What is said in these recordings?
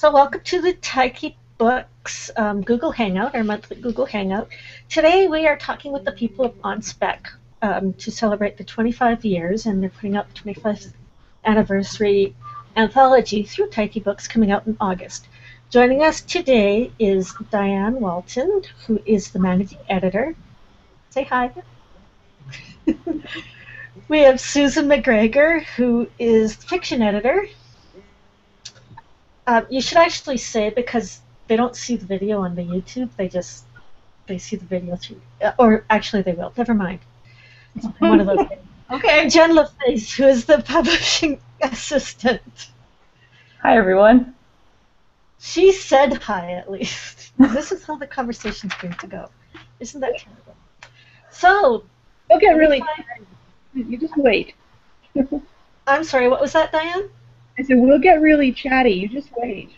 So welcome to the Taiki Books Google Hangout, our monthly Google Hangout. Today we are talking with the people of On Spec to celebrate the 25 years, and they're putting out the 25th anniversary anthology through Taiki Books coming out in August. Joining us today is Diane Walton, who is the managing editor. Say hi. We have Susan McGregor, who is the fiction editor. You should actually say, because they don't see the video on the YouTube, they see the video through, or actually they will. Never mind. It's one of those things. Okay. Jen LaFace, who is the publishing assistant. Hi, everyone. She said hi, at least. This is how the conversation's going to go. Isn't that terrible? So, don't get really tired. You just wait. I'm sorry, what was that, Diane? I said, we'll get really chatty. You just wait.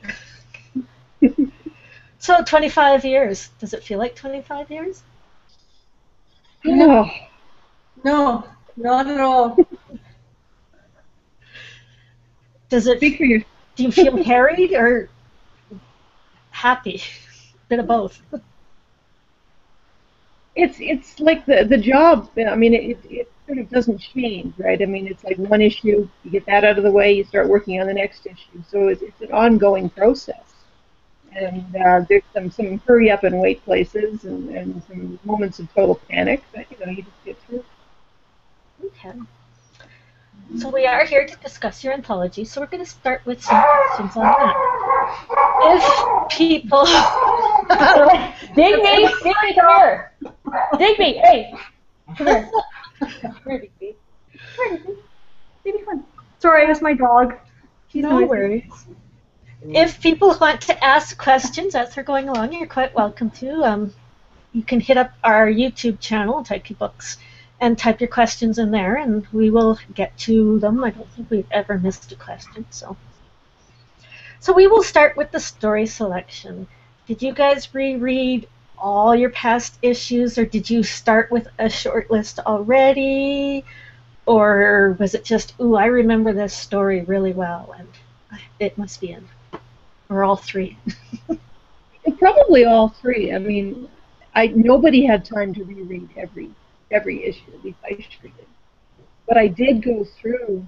So, 25 years. Does it feel like 25 years? No. No, not at all. Does it? Speak for you. Do you feel harried or happy? A bit of both. It's like the job. I mean, it sort of doesn't change, right? I mean, it's like one issue, you get that out of the way, you start working on the next issue. So it's an ongoing process. And there's some hurry up and wait places and some moments of total panic, but you just get through. Okay. So we are here to discuss your anthology, so we're going to start with some questions on that. If people... Dig me, come here. Dig me, hey. Come here. Where did he be? Sorry, that's my dog. No worries. If people want to ask questions as they're going along, you're quite welcome to. You can hit up our YouTube channel, Taiki Books, and type your questions in there, and we will get to them. I don't think we've ever missed a question. So we will start with the story selection. Did you guys reread all your past issues, or did you start with a short list already, or was it just, ooh, I remember this story really well and it must be in, or all three? Probably all three. I mean, nobody had time to reread every issue, at least I sure did. But I did go through,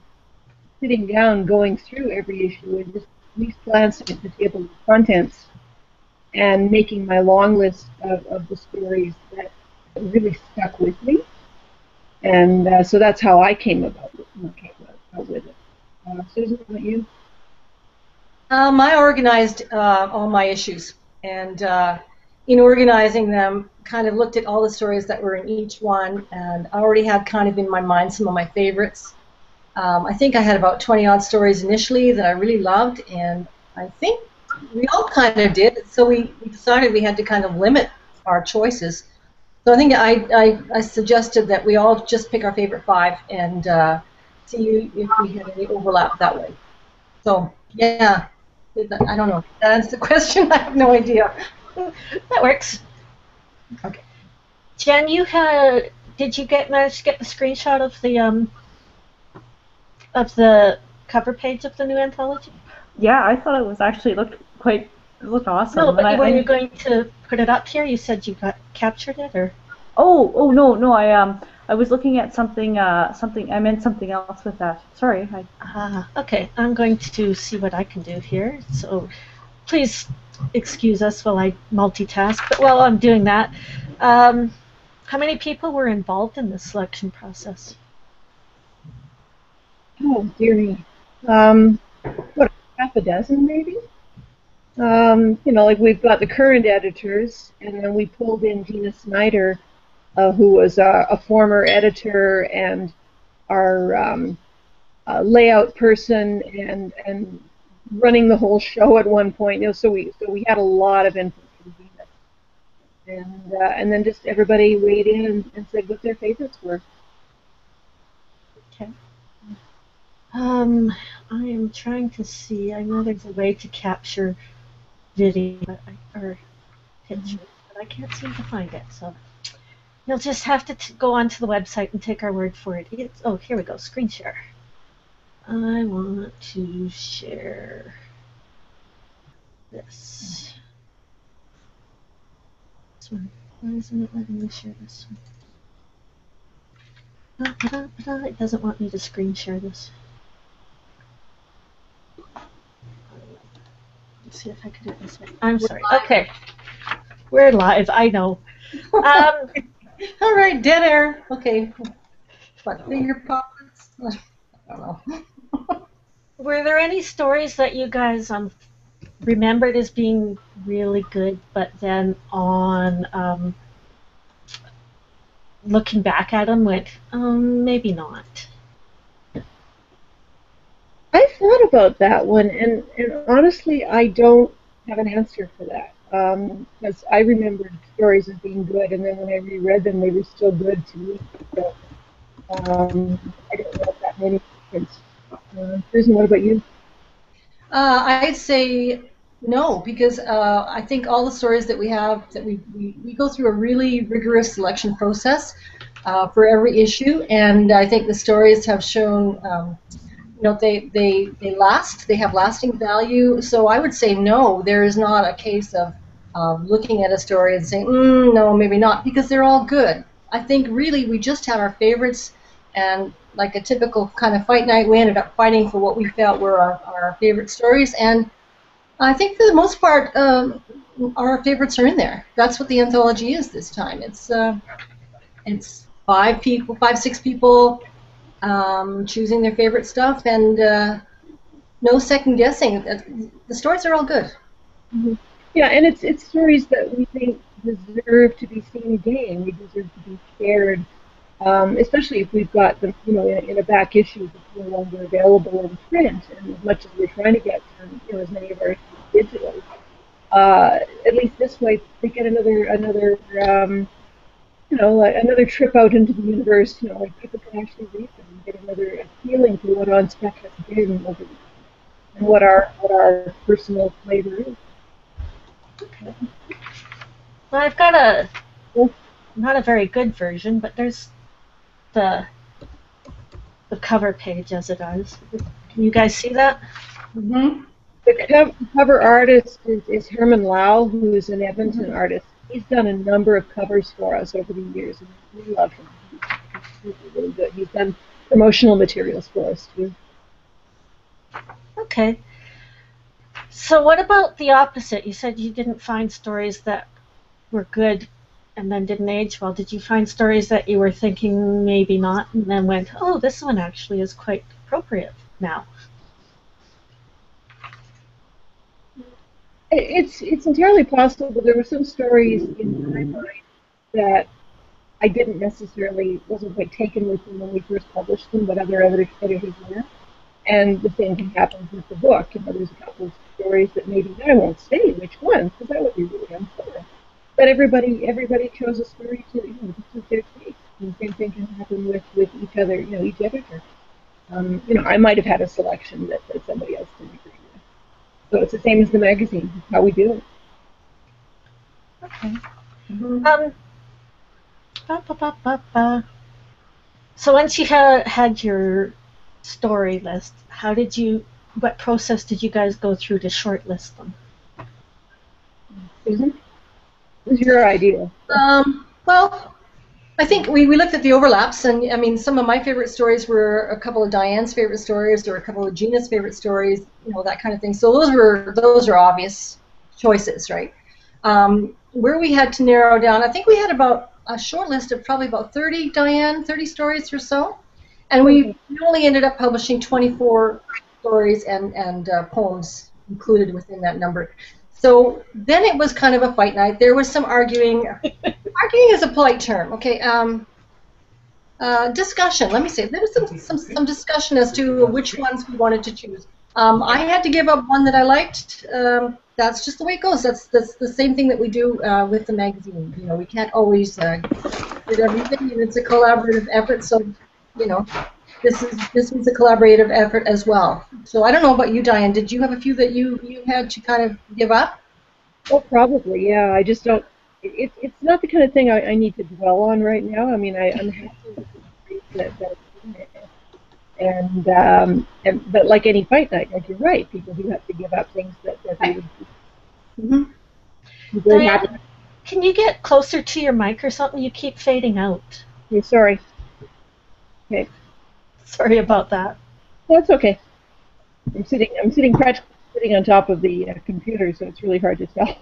sitting down, going through every issue and just at least glancing at the table of contents and making my long list of the stories that really stuck with me. And so that's how I came about with it. Susan, what about you? I organized all my issues, and in organizing them, kind of looked at all the stories that were in each one, and I already had kind of in my mind some of my favorites. I think I had about 20-odd stories initially that I really loved, and I think we all kind of did, so we decided we had to kind of limit our choices. So I think I suggested that we all just pick our favorite 5 and see if we had any overlap that way. So, yeah, I don't know. That answers the question? I have no idea. That works. Okay. Jen, did you manage to get the screenshot of the cover page of the new anthology? Yeah, I thought it was actually looked awesome. No, but were you going to put it up here? You said you captured it, or? Oh no, I was looking at something I meant something else with that. Sorry. Okay, I'm going to see what I can do here. So please excuse us while I multitask. But while I'm doing that, how many people were involved in the selection process? Oh, dear me. What, half a dozen maybe? Like we've got the current editors, and then we pulled in Gina Snyder, who was a former editor and our layout person and running the whole show at one point. So we had a lot of input from Gina, and then just everybody weighed in and said what their favorites were. Okay. I am trying to see. I know there's a way to capture video or picture, but I can't seem to find it. So you'll just have to go onto the website and take our word for it. Oh, here we go. Screen share. I want to share. this. This one. Why isn't it letting me share this one? It doesn't want me to screen share this. Let's see if I can do it this way. I'm sorry. Okay. We're live, I know. All right, dead air. Okay. What, finger pockets? I don't know. Were there any stories that you guys remembered as being really good, but then on looking back at them went, maybe not? I thought about that one, and honestly, I don't have an answer for that. Because I remembered stories as being good, and then when I reread them, they were still good to me. So, I don't know that many difference. Susan, what about you? I'd say no, because I think all the stories that we have, that we go through a really rigorous selection process for every issue, and I think the stories have shown, they last, they have lasting value. So I would say no, there is not a case of looking at a story and saying, no, maybe not, because they're all good. I think really we just had our favorites, and like a typical kind of fight night, we ended up fighting for what we felt were our favorite stories, and I think for the most part our favorites are in there. That's what the anthology is this time. It's 6 people choosing their favorite stuff, and no second guessing. The stories are all good. Mm-hmm. Yeah, and it's stories that we think deserve to be seen again. We deserve to be shared, especially if we've got them, in a back issue that's no longer available in print. And as much as we're trying to get as many of our digitally, at least this way they get another another trip out into the universe. Like people can actually read them and get another feeling for what On Spec has been over the years, and what our personal flavor is. Okay. Well, I've got not a very good version, but there's the cover page as it is. Can you guys see that? Mm-hmm. The cover artist is Herman Lau, who is an Edmonton artist. He's done a number of covers for us over the years, and we love him. He's really good. He's done promotional materials for us, too. Okay. So what about the opposite? You said you didn't find stories that were good and then didn't age well. Did you find stories that you were thinking maybe not, and then went, oh, this one actually is quite appropriate now? It's entirely possible. There were some stories in my mind that I didn't necessarily, wasn't quite taken with them when we first published them, but other editors were. And the same thing happens with the book. There's a couple of stories that maybe I won't say which ones, because that would be really unfair. But everybody chose a story to suit their taste. And the same thing can happen with each other, each editor. I might have had a selection that somebody else didn't agree with. So it's the same as the magazine. It's how we do it. Okay. Mm-hmm. So once you had your story list, what process did you guys go through to shortlist them? Susan? What was your idea? Well, I think we looked at the overlaps, and I mean, some of my favorite stories were a couple of Diane's favorite stories, or a couple of Gina's favorite stories, that kind of thing. So those are obvious choices, right? Where we had to narrow down, I think we had about a short list of probably about 30 stories or so, and we only ended up publishing 24 stories and poems included within that number. So then it was kind of a fight night. There was some arguing. Arguing is a polite term, okay? Discussion. Let me say there was some discussion as to which ones we wanted to choose. I had to give up one that I liked. That's just the way it goes. That's the same thing that we do with the magazine. We can't always do everything, and it's a collaborative effort. So, this was a collaborative effort as well. So I don't know about you, Diane. Did you have a few that you had to kind of give up? Oh, probably, yeah. I just don't. It's not the kind of thing I need to dwell on right now. I mean, I'm happy with the that's in it. But like any fight night, like you're right, people do have to give up things that they would I'm very happy. Diane, can you get closer to your mic or something? You keep fading out. Okay, sorry. Okay, Sorry about that. that's okay. I'm sitting practically sitting on top of the computer, so it's really hard to tell.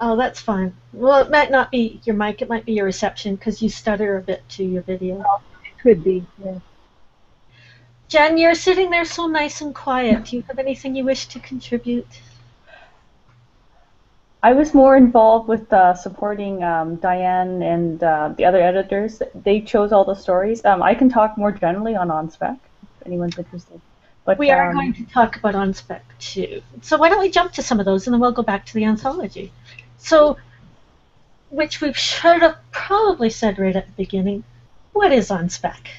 Oh, that's fine. Well, it might not be your mic, it might be your reception because you stutter a bit to your video. It could be. Yeah. Jen, you're sitting there so nice and quiet. Do you have anything you wish to contribute? I was more involved with supporting Diane and the other editors. They chose all the stories. I can talk more generally on Spec if anyone's interested. But We are going to talk about On Spec too. So why don't we jump to some of those and then we'll go back to the anthology. So, which we should have probably said right at the beginning, what is On Spec?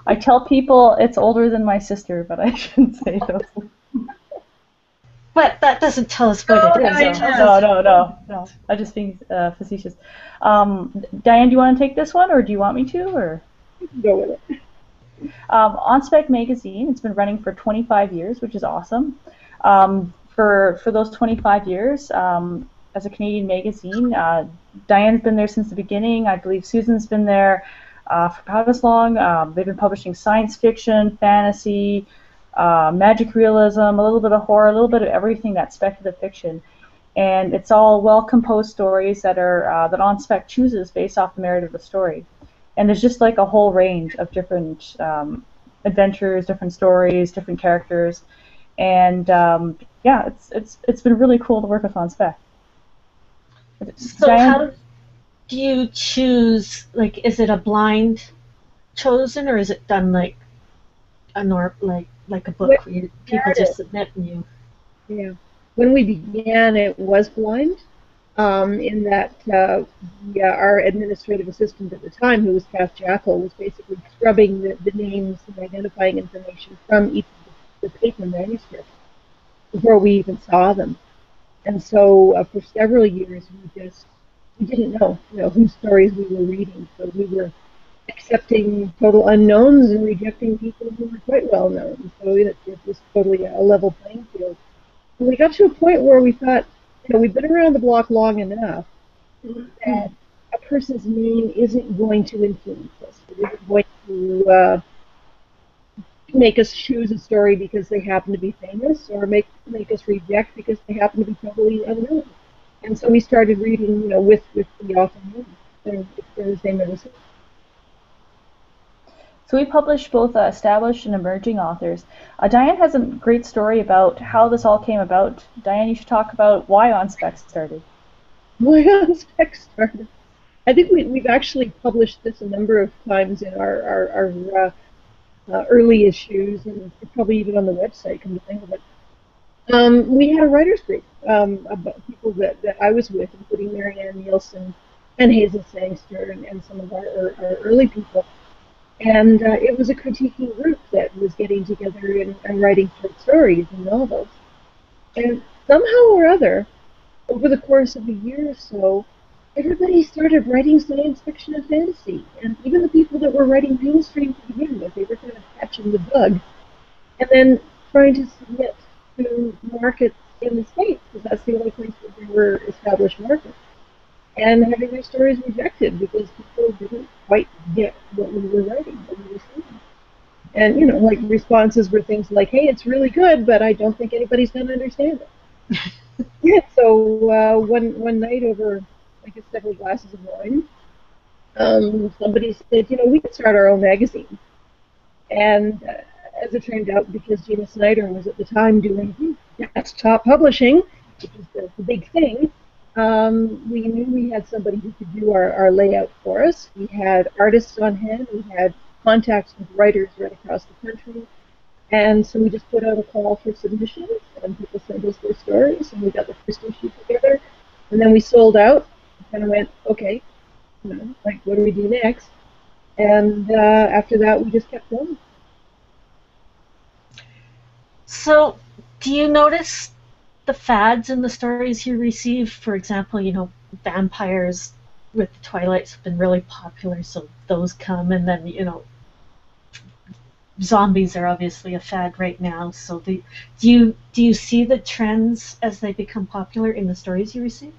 I tell people it's older than my sister, but I shouldn't say those. But that doesn't tell us what it is. No. I'm just being facetious. Diane, do you want to take this one, or do you want me to? Or Go with it. On Spec magazine, it's been running for 25 years, which is awesome. For those 25 years, as a Canadian magazine, Diane's been there since the beginning. I believe Susan's been there for about as long. They've been publishing science fiction, fantasy, magic realism, a little bit of horror, a little bit of everything that's speculative fiction, and it's all well-composed stories that are that On Spec chooses based off the merit of the story. And there's just like a whole range of different adventures, different stories, different characters, and yeah, it's been really cool to work with On Spec. So Diane? how do you choose? Like, is it a blind chosen, or is it done like a like a book where people just submit and you? Yeah. When we began, it was blind. In that our administrative assistant at the time, who was Kath Jackal, was basically scrubbing the names and identifying information from each of the paper manuscripts before we even saw them. And so for several years, we didn't know, whose stories we were reading. So we were accepting total unknowns and rejecting people who were quite well known. So it was totally a level playing field. And we got to a point where we thought, we've been around the block long enough that a person's name isn't going to influence us. It isn't going to make us choose a story because they happen to be famous, or make us reject because they happen to be totally unknown. And so we started reading, with the author name. And they're the same ever since. So we publish both established and emerging authors. Diane has a great story about how this all came about. Diane, you should talk about why On Spec started. Why On Spec started? I think we've actually published this a number of times in our early issues, and probably even on the website, come to think of it. We had a writers group about people that I was with, including Marianne Nielsen and Hazel Sangster and some of our early people. And it was a critiquing group that was getting together and writing short stories and novels. And somehow or other, over the course of a year or so, everybody started writing science fiction and fantasy. And even the people that were writing mainstream to begin with, they were kind of catching the bug. And then trying to submit to markets in the States, because that's the only place where there were established markets. And having their stories rejected because people didn't quite get what we were writing, what we were saying. And, like responses were things like, hey, it's really good, but I don't think anybody's going to understand it. Yeah, so one night over, I guess, several glasses of wine, somebody said, we could start our own magazine. And as it turned out, because Gina Snyder was at the time doing desktop publishing, which is the big thing, we knew we had somebody who could do our layout for us. We had artists on hand. We had contacts with writers right across the country. And so we just put out a call for submissions, and people sent us their stories, and we got the first issue together. And then we sold out, and I went, okay, what do we do next? And after that, we just kept going. So, do you notice the fads in the stories you receive? For example, vampires with the Twilights have been really popular, so those come, and then, zombies are obviously a fad right now. So do you see the trends as they become popular in the stories you receive?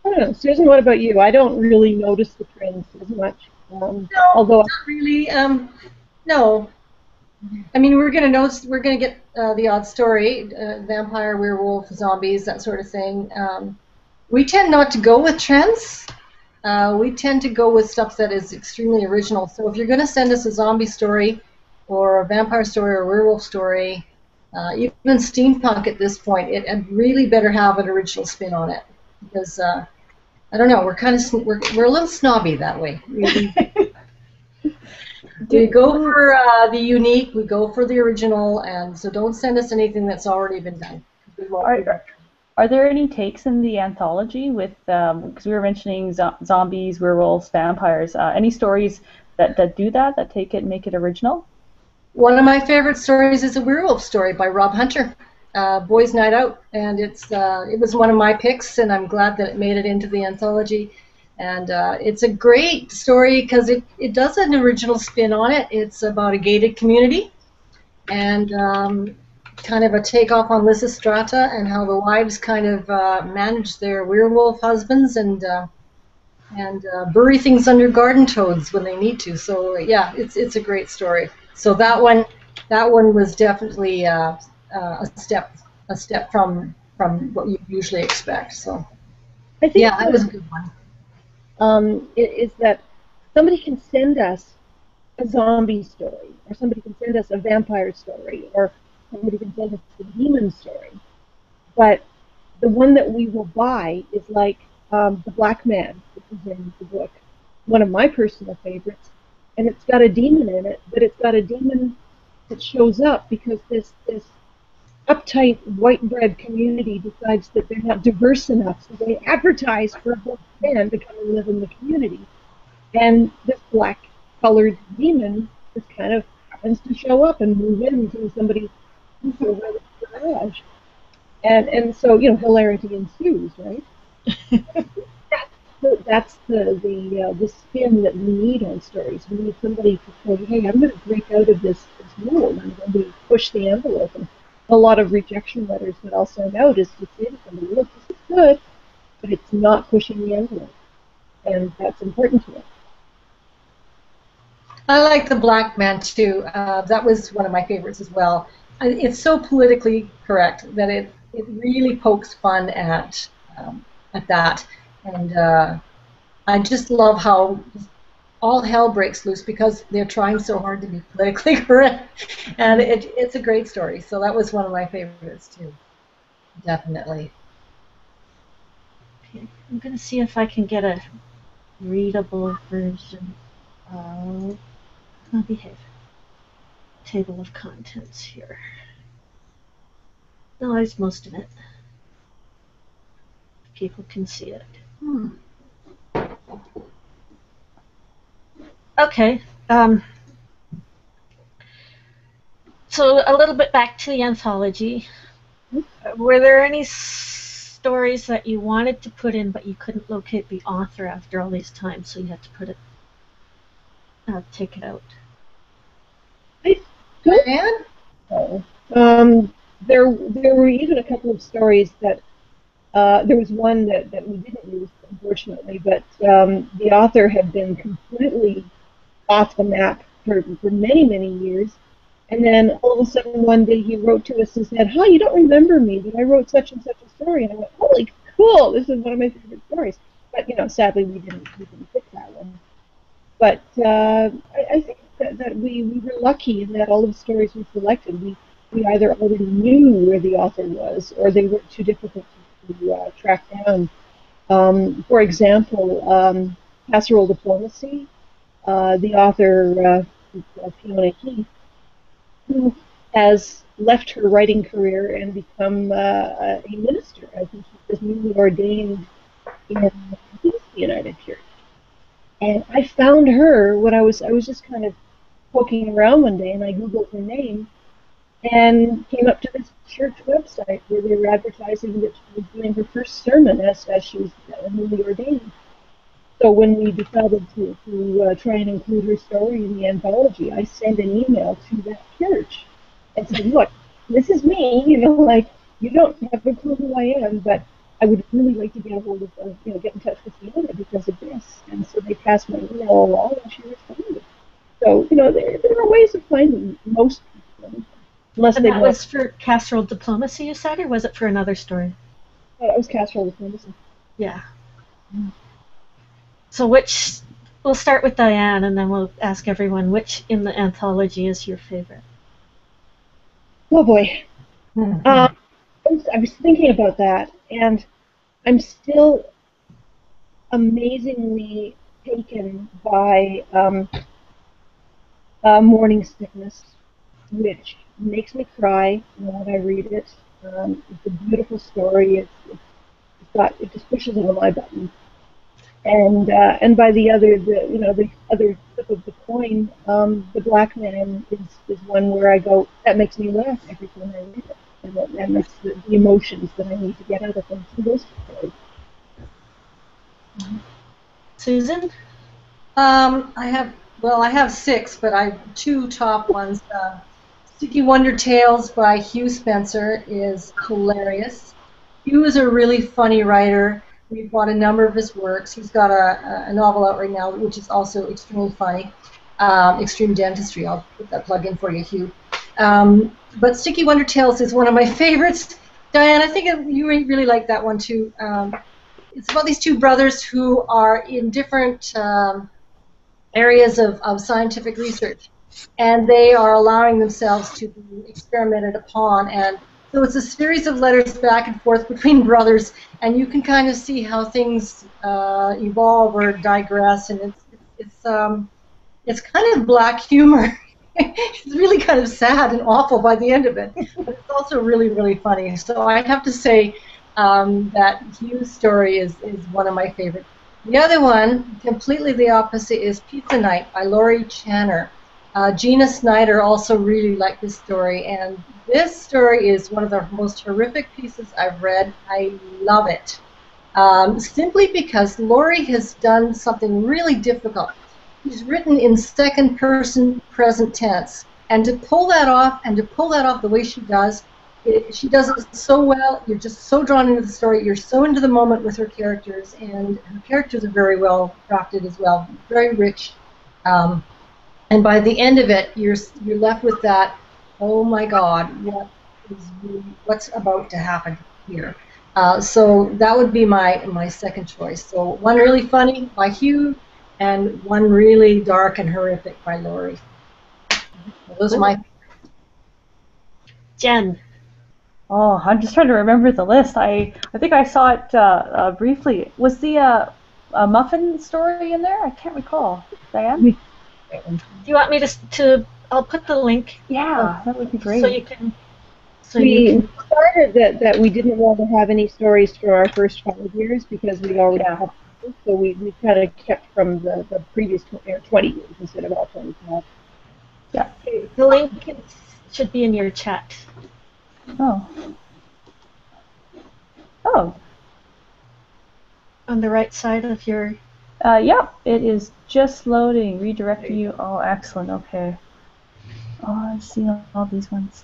I don't know, Susan. What about you? I don't really notice the trends as much. No, Although, not really. No. I mean, we're gonna get the odd story, vampire, werewolf, zombies, that sort of thing. We tend not to go with trends. We tend to go with stuff that is extremely original. So if you're going to send us a zombie story or a vampire story or a werewolf story, even steampunk at this point, it really better have an original spin on it. Because, I don't know, we're a little snobby that way. We go for the unique, we go for the original, and so don't send us anything that's already been done. We won't do Are there any takes in the anthology with, because we were mentioning zombies, werewolves, vampires, any stories that do that take it and make it original? One of my favorite stories is a werewolf story by Rob Hunter, Boys Night Out, and it was one of my picks, and I'm glad that it made it into the anthology. And it's a great story because it does an original spin on it. It's about a gated community, and kind of a takeoff on Lysistrata and how the wives kind of manage their werewolf husbands and bury things under garden toads when they need to. So yeah, it's a great story. So that one was definitely a step from what you usually expect. So I think yeah, that was a good one. Is that somebody can send us a zombie story, or somebody can send us a vampire story, or somebody can send us a demon story. But the one that we will buy is like The Black Man, which is in the book, one of my personal favorites. And it's got a demon in it, but it's got a demon that shows up because this uptight white bread community decides that they're not diverse enough, so they advertise for a black man to come and live in the community. And this black colored demon just kind of happens to show up and move into somebody's garage. And so, hilarity ensues, right? That's the spin that we need on stories. We need somebody to say, hey, I'm going to break out of this mold. I'm going to push the envelope. And a lot of rejection letters that I'll send out is to say to somebody, look, this is good, but it's not pushing the envelope. And that's important to us. I like The Black Man too. That was one of my favorites as well. It's so politically correct that it really pokes fun at that, and I just love how all hell breaks loose because they're trying so hard to be politically correct, and it's a great story. So that was one of my favorites too, definitely. Okay, I'm going to see if I can get a readable version of behave. Table of contents here. No, there's most of it. People can see it. Okay. So a little bit back to the anthology. Were there any stories that you wanted to put in but you couldn't locate the author after all these times, so you had to put it, take it out? There were even a couple of stories that there was one that we didn't use, unfortunately, but the author had been completely off the map for many, many years. And then all of a sudden one day he wrote to us and said, "Huh, you don't remember me, but I wrote such and such a story." And I went, "Holy cool, this is one of my favorite stories." But, sadly we didn't pick that one. But I think that we were lucky in that all of the stories we selected, we either already knew where the author was or they weren't too difficult to track down. For example, Casserole Diplomacy, the author, Fiona Heath, who has left her writing career and become a minister. I think she was newly ordained in the United Church. And I found her when I was just kind of poking around one day, and I Googled her name, and came up to this church website where they were advertising that she was doing her first sermon as she was newly ordained. So when we decided to try and include her story in the anthology, I sent an email to that church and said, look, this is me, like, you don't have a clue who I am, but I would really like to get a hold of get in touch with Fiona because of this. And so they passed my email along and she responded. So, there are ways of finding most people. Unless And they that want. was for Casserole Diplomacy, you said, or was it for another story? That was Casserole Diplomacy. Yeah. So we'll start with Diane, and then we'll ask everyone which in the anthology is your favorite. Oh boy. I was thinking about that, and I'm still amazingly taken by Morning Sickness, which makes me cry when I read it. It's a beautiful story. It just pushes all my buttons. And by the other flip of the coin, the Black Man is one where I go, that makes me laugh every time I read it, and that's the emotions that I need to get out of them. So those stories. Susan? I have six, but I have two top ones. Sticky Wonder Tales by Hugh Spencer is hilarious. Hugh is a really funny writer. We've bought a number of his works. He's got a novel out right now, which is also extremely funny. Extreme Dentistry. I'll put that plug in for you, Hugh. But Sticky Wonder Tales is one of my favorites. Diane, I think you really like that one too. It's about these two brothers who are in different areas of scientific research, and they are allowing themselves to be experimented upon. And so it's a series of letters back and forth between brothers, and you can kind of see how things evolve or digress, and it's kind of black humor. It's really kind of sad and awful by the end of it, but it's also really, really funny. So I have to say that Hugh's story is one of my favorites. The other one, completely the opposite, is Pizza Night by Laurie Channer. Gina Snyder also really liked this story, and this story is one of the most horrific pieces I've read. I love it. Simply because Laurie has done something really difficult. She's written in second person present tense, and to pull that off, the way she does, she does it so well. You're just so drawn into the story. You're so into the moment with her characters, and her characters are very well crafted as well, very rich. And by the end of it, you're left with that, oh my God, what's about to happen here? So that would be my second choice. So one really funny by Hugh, and one really dark and horrific by Laurie. Those are my. Jen? Oh, I'm just trying to remember the list. I think I saw it briefly. Was the a muffin story in there? I can't recall. Diane? Do you want me to I'll put the link. Yeah, that would be great. So you can. We decided that we didn't want to have any stories for our first 5 years because we already have. So we kind of kept from the previous 20 years instead of all 25. Yeah. Okay, the link should be in your chat. Oh. Oh. On the right side of your. Yep, it is just loading. Redirecting you. Oh, excellent. Okay. Oh, I've seen all these ones.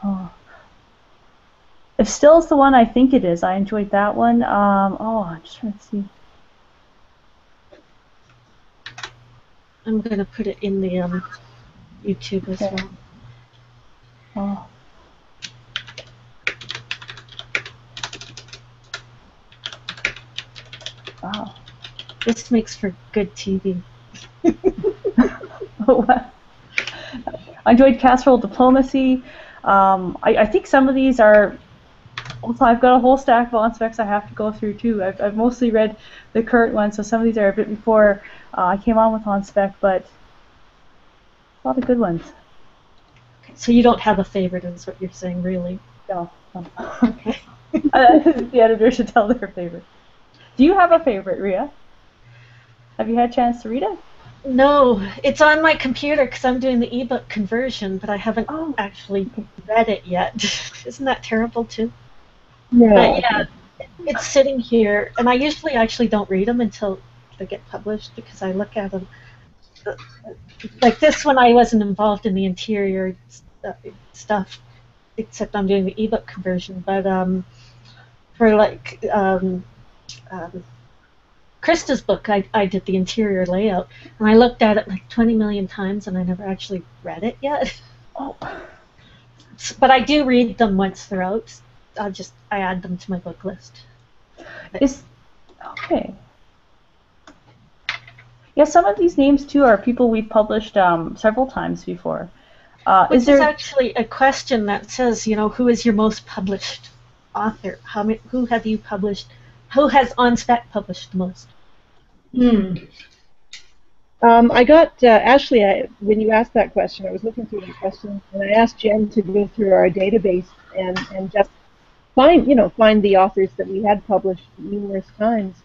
Oh. If Still's the one I think it is, I enjoyed that one. Oh, I'm just trying to see. I'm going to put it in the YouTube as well. Oh. Wow. This makes for good TV. I enjoyed Casserole Diplomacy. I think some of these are. Also, I've got a whole stack of On Specs I have to go through too. I've mostly read the current ones, so some of these are a bit before I came on with On Spec, but a lot of good ones. Okay, so you don't have a favorite, is what you're saying, really? No. Okay. The editor should tell their favorite. Do you have a favorite, Rhea? Have you had a chance to read it? No, it's on my computer because I'm doing the ebook conversion, but I haven't actually read it yet. Isn't that terrible too? Yeah. But yeah, it's sitting here, and I usually actually don't read them until they get published because I look at them. Like this one, I wasn't involved in the interior stuff, except I'm doing the ebook conversion. But for like Krista's book, I did the interior layout, and I looked at it like 20 million times, and I never actually read it yet. Oh. But I do read them once they're out. I add them to my book list. Okay. Yeah, some of these names too are people we've published several times before. Which is actually a question that says, who is your most published author? Who have you published? Who has On Spec published the most? I got Ashley. When you asked that question, I was looking through the questions, and I asked Jen to go through our database and just find the authors that we had published numerous times.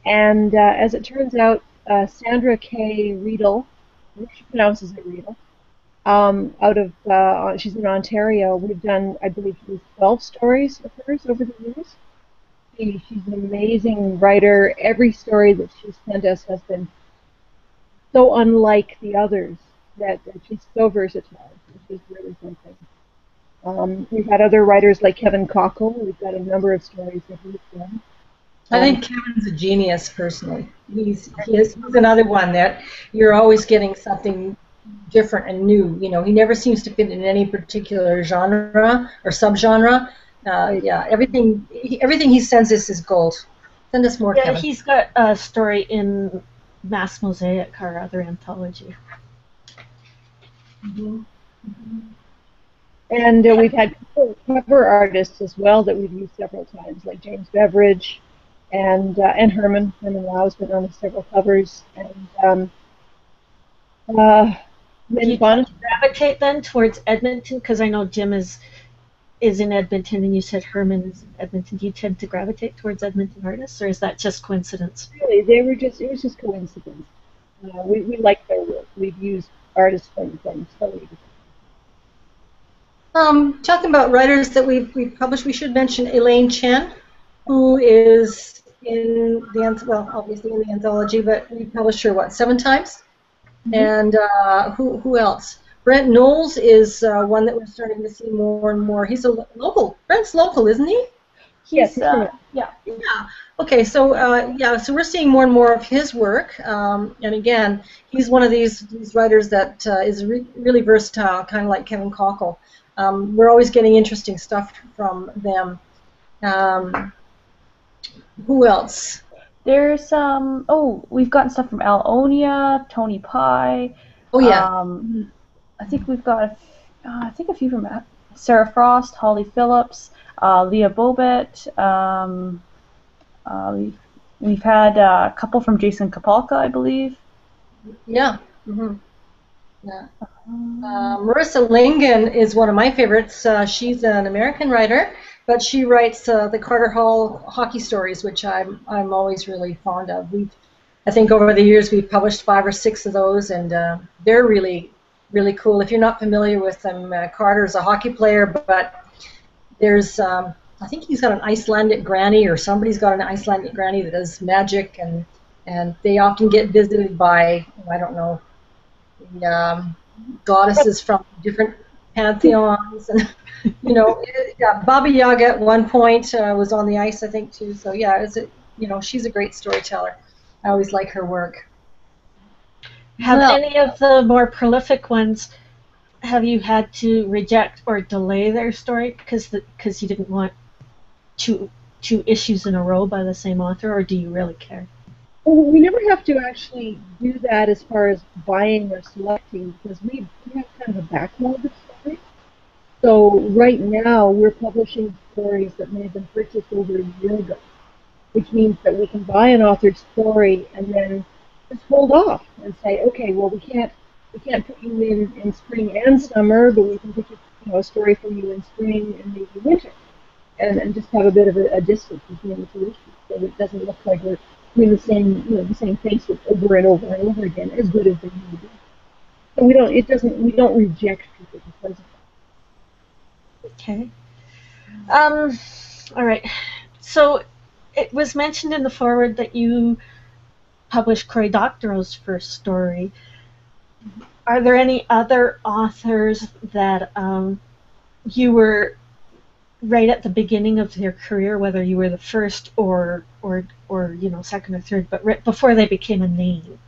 And as it turns out, Sandra K. Riedel, she pronounces it Riedel, she's in Ontario. We've done, I believe, 12 stories of hers over the years. She's an amazing writer. Every story that she's sent us has been so unlike the others that she's so versatile. She's really something. We've had other writers like Kevin Cockle. We've got a number of stories that he's done. I think Kevin's a genius, personally. He's another one that you're always getting something different and new. He never seems to fit in any particular genre or subgenre. Yeah, everything he sends us is gold. Send us more, Kevin. He's got a story in Mass Mosaic, our other anthology. Mm-hmm. Mm-hmm. And we've had cover artists as well that we've used several times, like James Beveridge and Herman Lau's been on several covers. And do you gravitate then towards Edmonton? Because I know Jim is in Edmonton, and you said Herman is in Edmonton. Do you tend to gravitate towards Edmonton artists, or is that just coincidence? Really, it was just coincidence. We like their work. We've used artists from totally different. Talking about writers that we've published, we should mention Elaine Chen, who is obviously in the anthology, but we published her 7 times? Mm-hmm. And who else? Brent Knowles is one that we're starting to see more and more. He's a local. Brent's local, isn't he? Yes. Yeah. Okay, so so we're seeing more and more of his work, and again, he's one of these writers that is really versatile, kind of like Kevin Cockle. We're always getting interesting stuff from them. Who else? There's we've gotten stuff from Al Onia, Tony Pye. Oh yeah. I think we've got a few from Sarah Frost, Holly Phillips, Leah Bobet. We've had a couple from Jason Kapalka, I believe. Yeah. Mm-hmm. Yeah. Marissa Lingen is one of my favorites. She's an American writer, but she writes the Carter Hall hockey stories, which I'm always really fond of. I think over the years we've published 5 or 6 of those, and they're really cool. If you're not familiar with them, Carter's a hockey player, but there's I think he's got an Icelandic granny, or somebody's got an Icelandic granny that does magic, and they often get visited by, I don't know, goddesses from different pantheons, and Baba Yaga at one point was on the ice, I think, too. So yeah, she's a great storyteller. I always like her work. Have any of the more prolific ones, have you had to reject or delay their story because you didn't want two issues in a row by the same author, or do you really care? Well, we never have to actually do that as far as buying or selecting, because we have kind of a backlog of stories. So right now we're publishing stories that may have been purchased over a year ago, which means that we can buy an author's story and then just hold off and say, okay, well, we can't put you in spring and summer, but we can put a story for you in spring and maybe winter, and just have a bit of a distance between the 2 issues, so it doesn't look like we're doing the same face over and over and over again, as good as they need to be. So we don't reject people because of that. Okay. All right. So it was mentioned in the foreword that you published Cory Doctorow's first story. Are there any other authors that you were right at the beginning of their career, whether you were the first or second or third, but right before they became a name?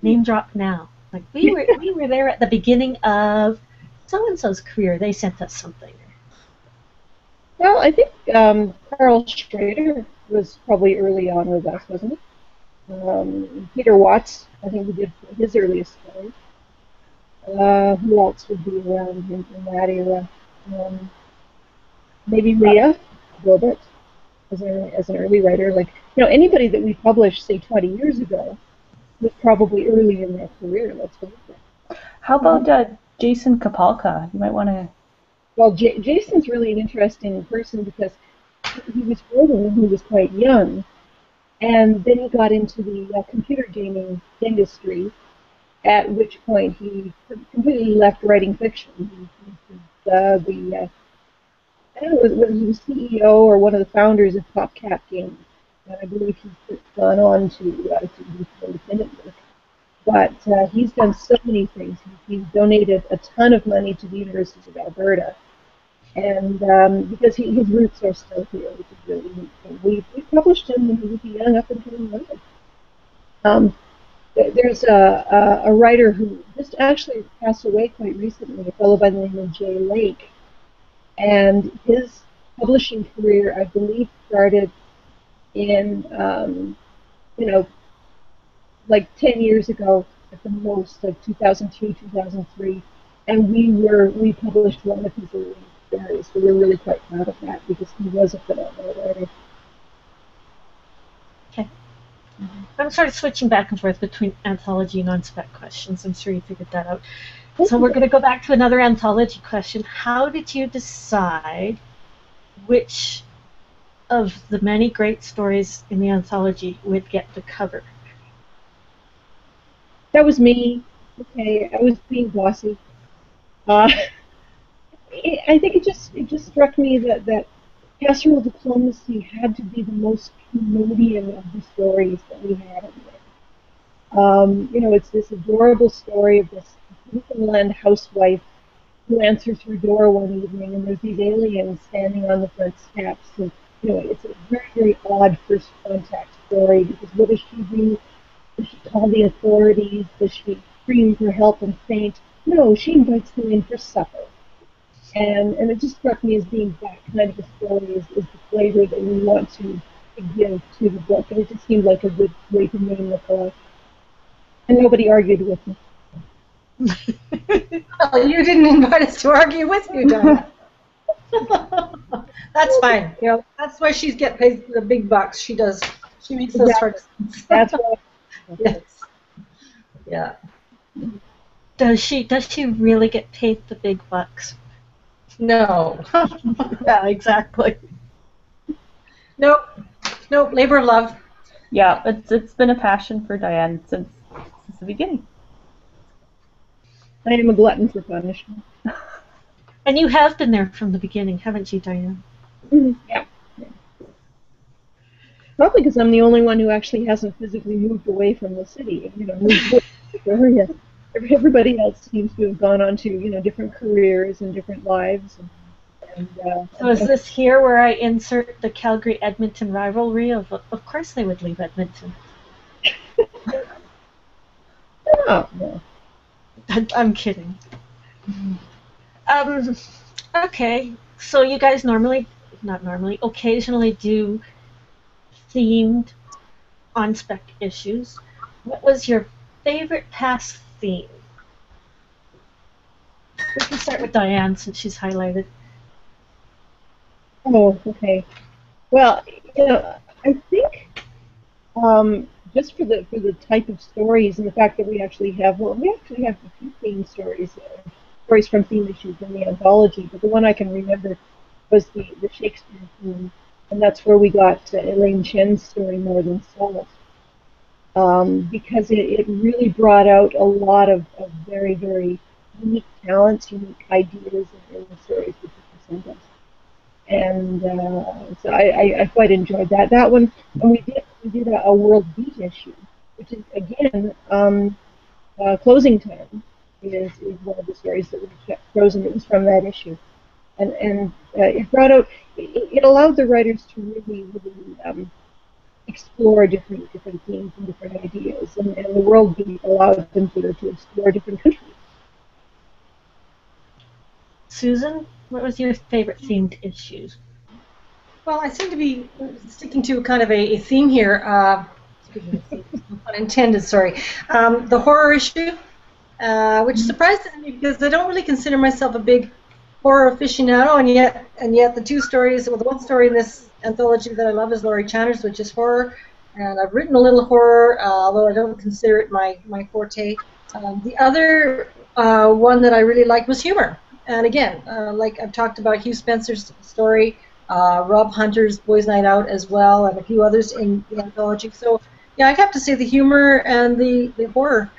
Name drop now. Like we were there at the beginning of so and so's career. They sent us something. Well, I think Carl Schrader was probably early on with us, wasn't he? Peter Watts, I think we did his earliest story. Who else would be around in that era? Maybe Leah Gilbert as an early writer. Like, anybody that we published, say, 20 years ago was probably early in their career, let's face it. How about Jason Kapalka? You might want to... Well, Jason's really an interesting person because he was writing when he was quite young, and then he got into the computer gaming industry, at which point he completely left writing fiction. He was I don't know, was he the CEO or one of the founders of Top Cat Games, and I believe he's gone on to do some independent work. But he's done so many things. He's donated a ton of money to the University of Alberta, and because his roots are still here, which is really neat. And we published him when he was young, up until he was. There's a writer who just actually passed away quite recently, a fellow by the name of Jay Lake, and his publishing career, I believe, started in like 10 years ago at the most, like 2002, 2003, and we published one of his early stories, so we're really quite proud of that because he was a phenomenal writer. Okay. I'm sort of switching back and forth between anthology and on-spec questions. I'm sure you figured that out. So we're going to go back to another anthology question. How did you decide which of the many great stories in the anthology would get the cover? That was me. Okay, I was being bossy. I think it just struck me that pastoral diplomacy had to be the most Canadian of the stories that we had in there. It's this adorable story of this Newfoundland housewife who answers her door one evening, and there's these aliens standing on the front steps, and it's a very, very odd first contact story because what does she do? Does she call the authorities? Does she scream for help and faint? No, she invites them in for supper. And it just struck me as being that kind of a story is the flavor that we want to give to the book. And it just seemed like a good way to name the collection. And nobody argued with me. Well, you didn't invite us to argue with you, Diana. That's fine. That's why she's get paid the big bucks. She does. She makes those hard decisions. That's what. Yes. Yeah. Does she really get paid the big bucks? No. Yeah, exactly. Nope. Labor of love. Yeah, it's been a passion for Diane since the beginning. I am a glutton for punishment. And you have been there from the beginning, haven't you, Diane? Yeah. Probably because I'm the only one who actually hasn't physically moved away from the city. Moved to the area. Everybody else seems to have gone on to different careers and different lives. So is this here where I insert the Calgary-Edmonton rivalry of course they would leave Edmonton? No. I'm kidding. Okay, so you guys occasionally do themed on-spec issues. What was your favorite past theme? We can start with Diane since she's highlighted. Oh, okay. Well, I think just for the type of stories and the fact that we actually have a few theme stories from theme issues in the anthology, but the one I can remember was the Shakespeare theme, and that's where we got Elaine Chen's story Northern Solace, because it really brought out a lot of very, very unique talents, unique ideas in the stories that people sent us. and so I quite enjoyed that. That one, and we did a World Beat issue, which is again Closing Time is one of the stories that we kept frozen. It was from that issue, and it brought out it allowed the writers to really explore different themes and different ideas, and the World Beat allowed them to explore different countries. Susan, what was your favorite themed issues? Well, I seem to be sticking to kind of a theme here. Unintended, sorry. The horror issue, which surprised me because I don't really consider myself a big horror aficionado, and yet the two stories, well, the one story in this anthology that I love is Laurie Chandler's, which is horror, and I've written a little horror, although I don't consider it my forte. The other one that I really liked was humor, and again, like I've talked about Hugh Spencer's story, Rob Hunter's Boys Night Out as well, and a few others in the anthology. So yeah, I'd have to say the humor and the horror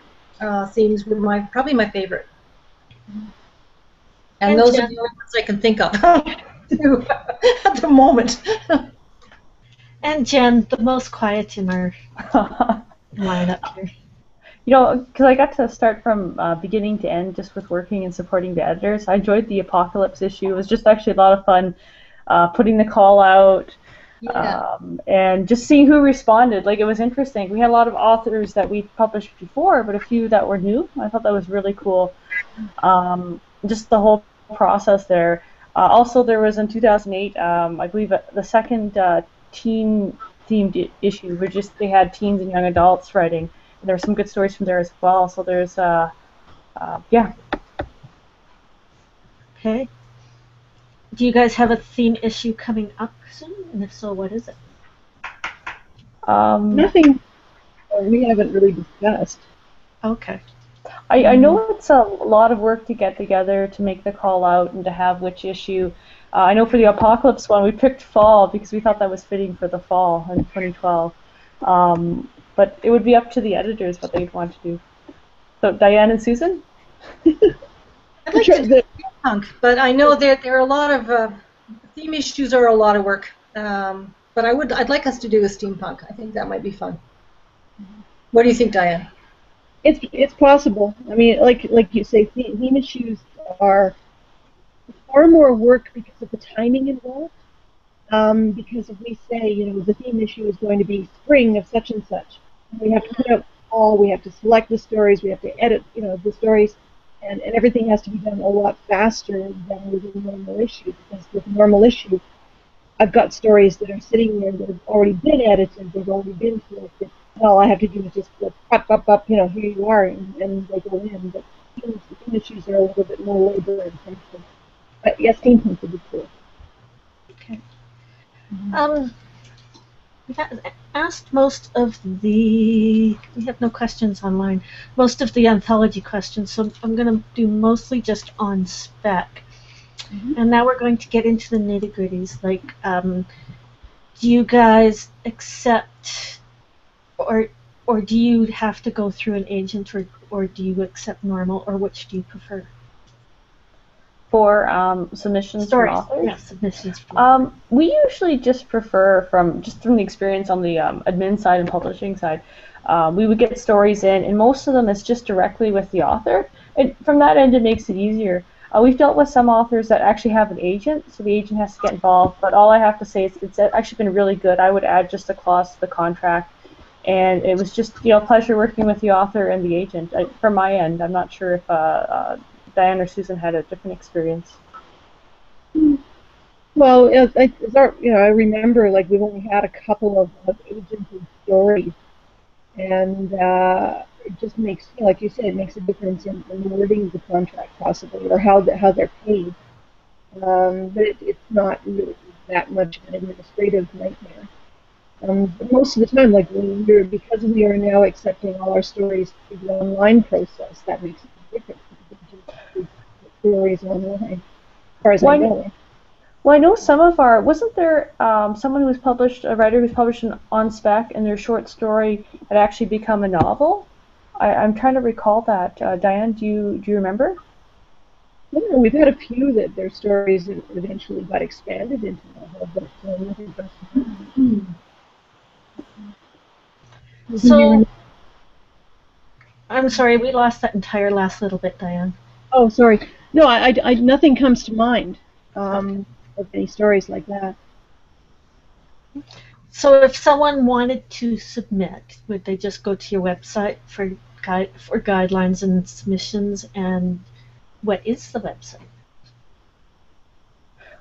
themes were probably my favorite. And those are the only ones I can think of at the moment. And Jen, the most quiet in our lineup here. You know, because I got to start from beginning to end just with working and supporting the editors. I enjoyed the Apocalypse issue. It was just actually a lot of fun putting the call out and just seeing who responded. Like, it was interesting. We had a lot of authors that we published before, but a few that were new. I thought that was really cool. Just the whole process there. Also, there was in 2008, I believe, the second teen-themed issue where just they had teens and young adults writing. And there were some good stories from there as well. So there's, yeah. Okay. Do you guys have a theme issue coming up soon? And if so, what is it? Nothing we haven't really discussed. Okay. I know it's a lot of work to get together to make the call out and to have which issue. I know for the Apocalypse one, we picked fall because we thought that was fitting for the fall in 2012. But it would be up to the editors what they'd want to do. So, Diane and Susan? I'd like to do steampunk, but I know that there are a lot of theme issues are a lot of work. But I'd like us to do a steampunk. I think that might be fun. What do you think, Diane? It's possible. I mean, like you say, theme issues are far more work because of the timing involved. Because if we say, you know, the theme issue is going to be spring of such and such, we have to put out all, we have to select the stories, we have to edit, you know, the stories, and everything has to be done a lot faster than with a normal issue. Because with a normal issue, I've got stories that are sitting there that have already been edited, they've already been selected. All I have to do is just up, you know, here you are, and they go in. But theme issues are a little bit more labor intensive. But yes, steampunk would be cool. Okay. We've asked most of the, we have no questions online, most of the anthology questions, so I'm going to do mostly just on spec. And now we're going to get into the nitty-gritties, like, do you guys accept, or do you have to go through an agent, or do you accept normal, or which do you prefer? For submissions from authors? Yeah, submissions from we usually just prefer, from the experience on the admin side and publishing side, we would get stories in, and most of them it's just directly with the author. And from that end, it makes it easier. We've dealt with some authors that actually have an agent, so the agent has to get involved, but all I have to say is it's actually been really good. I would add just a clause to the contract, and it was just, you know, pleasure working with the author and the agent. From my end, I'm not sure if Diane or Susan had a different experience. Well, I remember, like, we've only had a couple of agented stories, and it just makes, you know, like you said, it makes a difference in the wording of the contract, possibly, or how they're paid. But it's not really that much of an administrative nightmare. But most of the time, like, because we are now accepting all our stories through the online process, that makes a difference. Stories online, as far as I know. Well, I know some of our, wasn't there someone who was published, a writer who was published On Spec, and their short story had actually become a novel? I'm trying to recall that. Diane, do you remember? Yeah, we've had a few that their stories eventually got expanded into novel, but nothing personal. So, I'm sorry, we lost that entire last little bit, Diane. Oh, sorry. No, nothing comes to mind Okay. of any stories like that. So if someone wanted to submit, would they just go to your website for guidelines and submissions? And what is the website?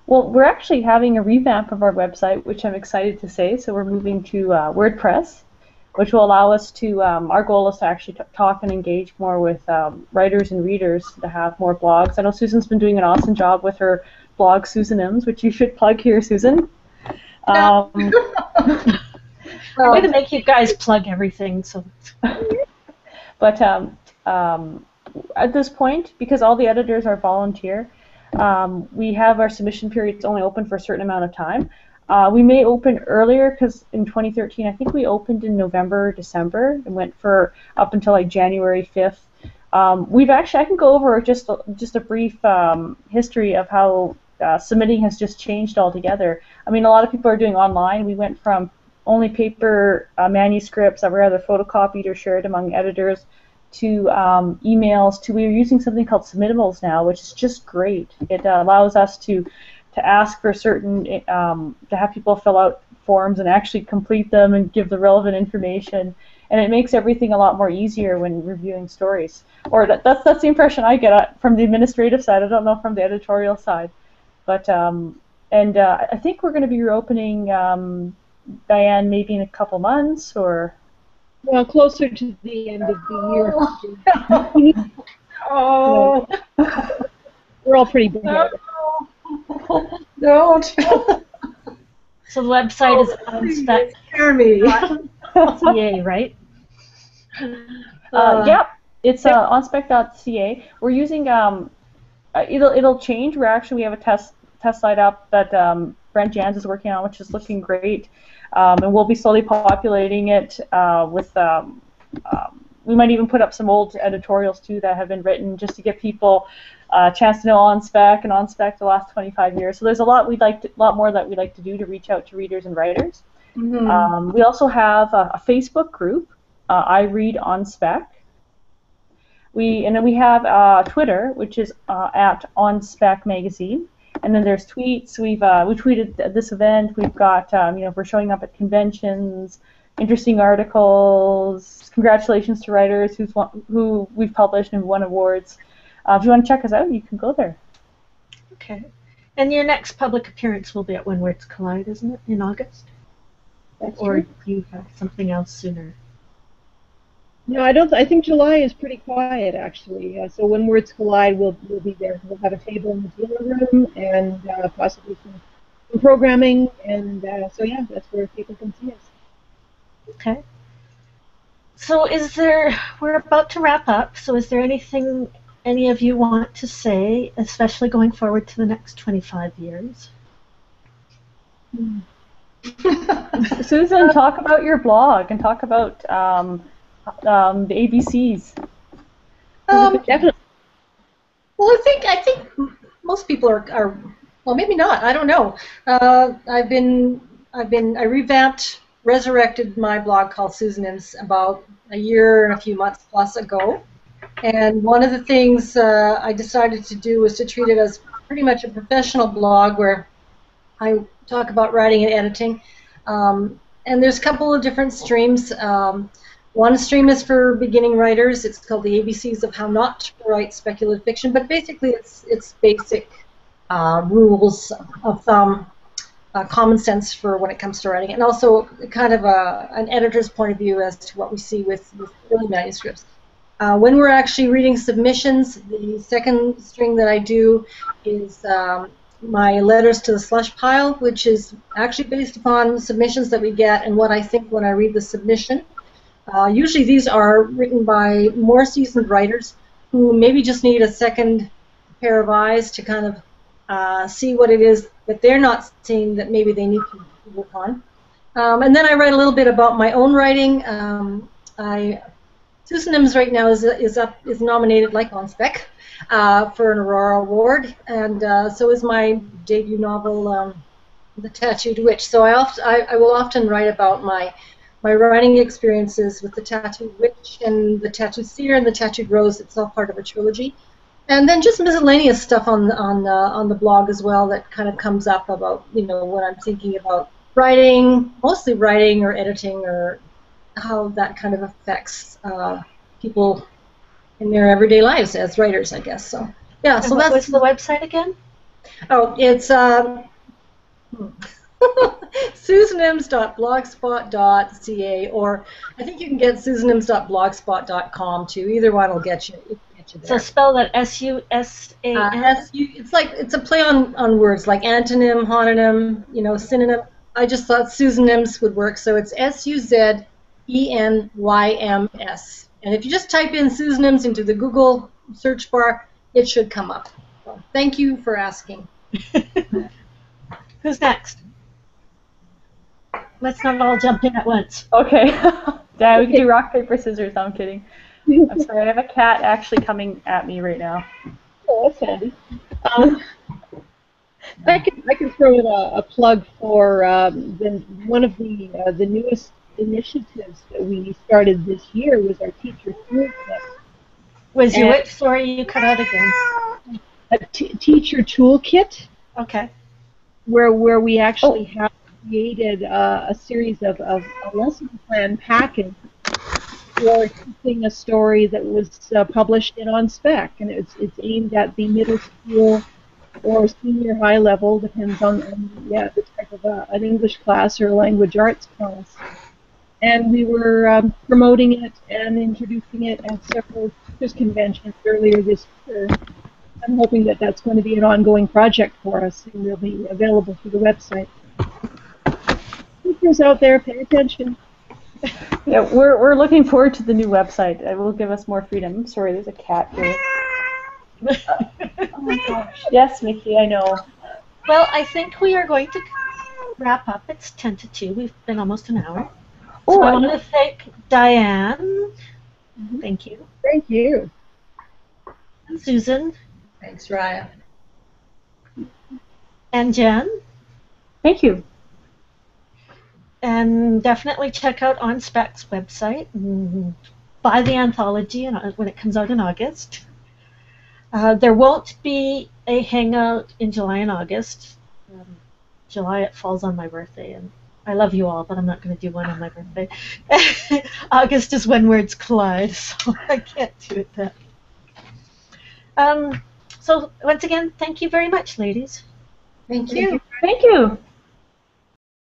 Well, we're actually having a revamp of our website, which I'm excited to say. So we're moving to WordPress, which will allow us to, our goal is to actually talk and engage more with writers and readers to have more blogs. I know Susan's been doing an awesome job with her blog, Susan Ims, which you should plug here, Susan. I'm going to make you guys plug everything. So, but at this point, because all the editors are volunteer, we have our submission periods only open for a certain amount of time. We may open earlier because in 2013, I think we opened in November, December, and went for up until like January 5th. I can go over just a brief history of how submitting has just changed altogether. I mean, a lot of people are doing online. We went from only paper manuscripts that were either photocopied or shared among editors to emails to we're using something called submittables now, which is just great. It allows us to ask for certain, to have people fill out forms and actually complete them and give the relevant information. And it makes everything a lot more easier when reviewing stories. Or that's the impression I get from the administrative side. I don't know from the editorial side. But I think we're going to be reopening, Diane, maybe in a couple months or. Well, closer to the end of the year. Oh. We're all pretty bad. Don't. So the website is On Spec. Scare me. CA, right? Yep, it's onspec.ca. We're using it'll change. We have a test site up that Brent Jans is working on, which is looking great, and we'll be slowly populating it with. We might even put up some old editorials too that have been written just to give people a chance to know On Spec and On Spec the last 25 years. So there's a lot more that we'd like to do to reach out to readers and writers. Mm-hmm. We also have a Facebook group. I read On Spec. And then we have Twitter, which is at On Spec Magazine. And then there's tweets. We tweeted at this event. We've got we're showing up at conventions, interesting articles. Congratulations to writers who we've published and won awards. If you want to check us out, you can go there. Okay. And your next public appearance will be at When Words Collide, isn't it, in August? Or you have something else sooner? No, I don't. I think July is pretty quiet, actually. So When Words Collide, we'll be there. We'll have a table in the dealer room and possibly some programming. And so, yeah, that's where people can see us. Okay. So we're about to wrap up, so is there anything any of you want to say, especially going forward to the next 25 years? Susan, talk about your blog and talk about the ABCs. Definitely. Well, I think most people are well, maybe not. I don't know. I resurrected my blog called Susan Ims about a year and a few months plus ago. And one of the things I decided to do was to treat it as pretty much a professional blog where I talk about writing and editing. And there's a couple of different streams. One stream is for beginning writers. It's called the ABCs of How Not to Write Speculative Fiction. But basically it's basic rules of thumb, common sense for when it comes to writing, and also kind of an editor's point of view as to what we see with early manuscripts. When we're actually reading submissions, the second string that I do is my letters to the slush pile, which is actually based upon submissions that we get and what I think when I read the submission. Usually these are written by more seasoned writers who maybe just need a second pair of eyes to kind of see what it is that they're not seeing that maybe they need to work on. And then I write a little bit about my own writing. Susan Imms right now is nominated, like On Spec, for an Aurora Award, and so is my debut novel, The Tattooed Witch. So I will often write about my writing experiences with The Tattooed Witch and The Tattooed Seer and The Tattooed Rose. It's all part of a trilogy. And then just miscellaneous stuff on the blog as well that kind of comes up about, what I'm thinking about writing, mostly writing or editing, or how that kind of affects people in their everyday lives as writers, I guess. So yeah. And So what was that's the website again? Oh, it's susanims.blogspot.ca, or I think you can get susanims.blogspot.com too. Either one will get you there. So spell that SUSAN. It's a play on words like antonym, homonym, synonym. I just thought Susanims would work, so it's SUZENYMS. And if you just type in Susanims into the Google search bar, it should come up. So thank you for asking. Who's next? Let's not all jump in at once. Okay. Yeah, we can do rock, paper, scissors. No, I'm kidding. I'm sorry, I have a cat actually coming at me right now. Oh, that's handy. I can throw in a plug for one of the newest initiatives that we started this year was our teacher toolkit. Was you it? Sorry, you cut out again. A teacher toolkit. Okay. Where we actually have created a series of a lesson plan package for teaching a story that was published in On Spec, and it's aimed at the middle school or senior high level, depends on the type of an English class or a language arts class. And we were promoting it and introducing it at several teachers' conventions earlier this year. I'm hoping that that's going to be an ongoing project for us, and will be available through the website. Teachers out there, pay attention. Yeah, we're looking forward to the new website. It will give us more freedom. Sorry, there's a cat here. Oh my gosh. Yes, Mickey, I know. Well, I think we are going to wrap up. It's 10 to 2. We've been almost an hour. So I want to thank Diane. Thank you. Thank you. And Susan. Thanks, Raya. And Jen. Thank you. And definitely check out On Spec's website and buy the anthology when it comes out in August. There won't be a Hangout in July and August. July, it falls on my birthday, and I love you all, but I'm not going to do one on my birthday. August is when words collide, so I can't do it then. So once again, thank you very much, ladies. Thank you. Thank you.